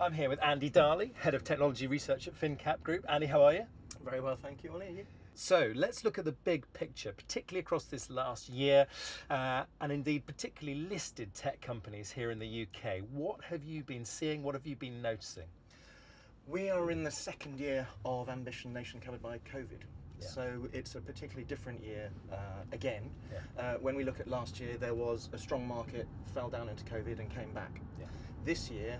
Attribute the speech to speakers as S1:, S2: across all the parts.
S1: I'm here with Andy Darley, Head of Technology Research at finnCap Group. Andy, how are you?
S2: Very well, thank you, Ollie.
S1: So let's look at the big picture, particularly across this last year, and indeed particularly listed tech companies here in the UK. What have you been seeing? What have you been noticing?
S2: We are in the second year of Ambition Nation covered by COVID.
S1: Yeah.
S2: So it's a particularly different year again.
S1: Yeah.
S2: When we look at last year, there was a strong market, fell down into COVID and came back.
S1: Yeah.
S2: This year,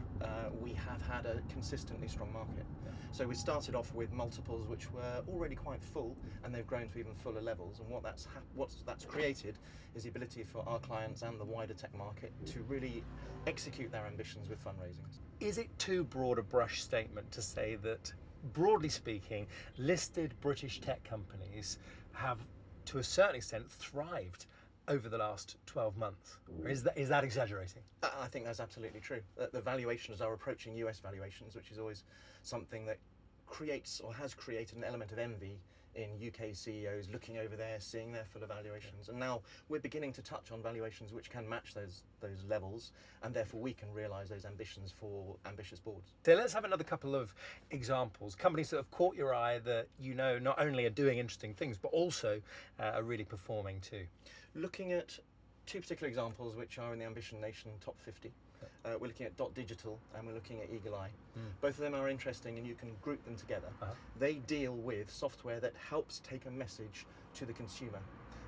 S2: we have had a consistently strong market.
S1: Yeah.
S2: So we started off with multiples which were already quite full, and they've grown to even fuller levels. And what that's created is the ability for our clients and the wider tech market to really execute their ambitions with fundraisings.
S1: Is it too broad a brush statement to say that, broadly speaking, listed British tech companies have, to a certain extent, thrived over the last 12 months? Or is that exaggerating?
S2: I think that's absolutely true. The valuations are approaching US valuations, which is always something that creates or has created an element of envy in UK CEOs looking over there, seeing their fuller valuations. And now we're beginning to touch on valuations which can match those levels, and therefore we can realise those ambitions for ambitious boards.
S1: So let's have another couple of examples. Companies that have caught your eye that you know not only are doing interesting things, but also are really performing too.
S2: Looking at two particular examples which are in the Ambition Nation top 50. We're looking at Digital and we're looking at Eagle Eye. Both of them are interesting and you can group them together. They deal with software that helps take a message to the consumer.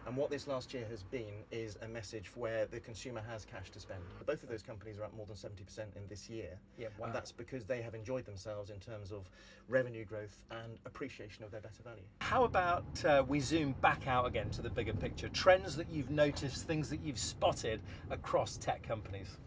S2: And what this last year has been is a message where the consumer has cash to spend. Both of those companies are up more than 70% in this year.
S1: Yeah, wow.
S2: And that's because they have enjoyed themselves in terms of revenue growth and appreciation of their better value.
S1: How about we zoom back out again to the bigger picture? Trends that you've noticed, things that you've spotted across tech companies.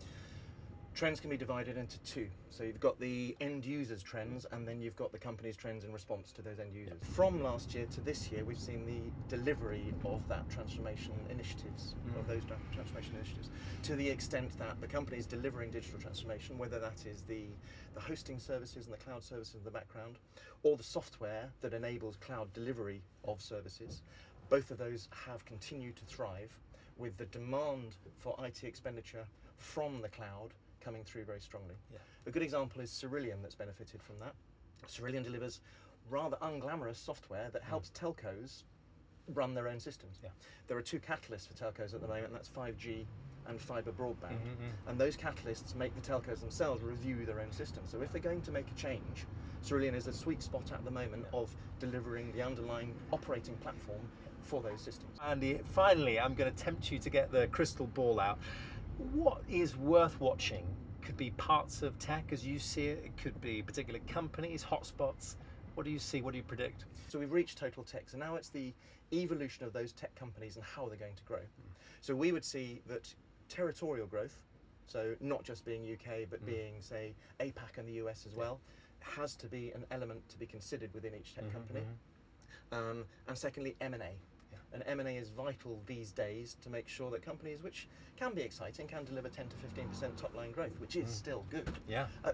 S2: Trends can be divided into two. So you've got the end users trends, and then you've got the company's trends in response to those end users. Yeah. From last year to this year, we've seen the delivery of that transformation initiatives, of those transformation initiatives, to the extent that the company's delivering digital transformation, whether that is the hosting services and the cloud services in the background, or the software that enables cloud delivery of services. Both of those have continued to thrive, with the demand for IT expenditure from the cloud coming through very strongly. Yeah. A good example is Cerillion that's benefited from that. Cerillion delivers rather unglamorous software that helps telcos run their own systems. Yeah. There are two catalysts for telcos at the moment, and that's 5G and fibre broadband. And those catalysts make the telcos themselves review their own systems. So if they're going to make a change, Cerillion is a sweet spot at the moment of delivering the underlying operating platform for those systems.
S1: Andy, finally, I'm going to tempt you to get the crystal ball out. What is worth watching? Could be parts of tech as you see it. It could be particular companies, hotspots. What do you see? What do you predict?
S2: So we've reached total tech. So now it's the evolution of those tech companies and how they're going to grow. So we would see that territorial growth, so not just being UK, but being, say, APAC and the US as well, has to be an element to be considered within each tech company. And secondly, M&A. And M&A is vital these days to make sure that companies, which can be exciting, can deliver 10 to 15% top line growth, which is still good,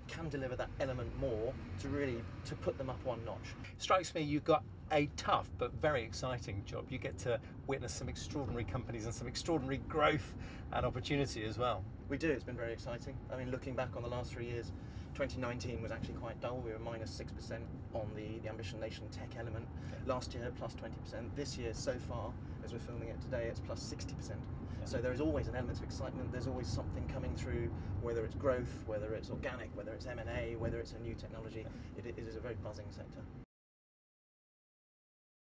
S2: can deliver that element more to put them up one notch.
S1: Strikes me you've got a tough but very exciting job. You get to witness some extraordinary companies and some extraordinary growth and opportunity as well.
S2: We do, it's been very exciting. I mean, looking back on the last 3 years, 2019 was actually quite dull. We were minus 6% on the Ambition Nation tech element. Last year, plus 20%. This year, so far, as we're filming it today, it's plus 60%. So there is always an element of excitement. There's always something coming through, whether it's growth, whether it's organic, whether it's M&A, whether it's a new technology. It is a very buzzing sector.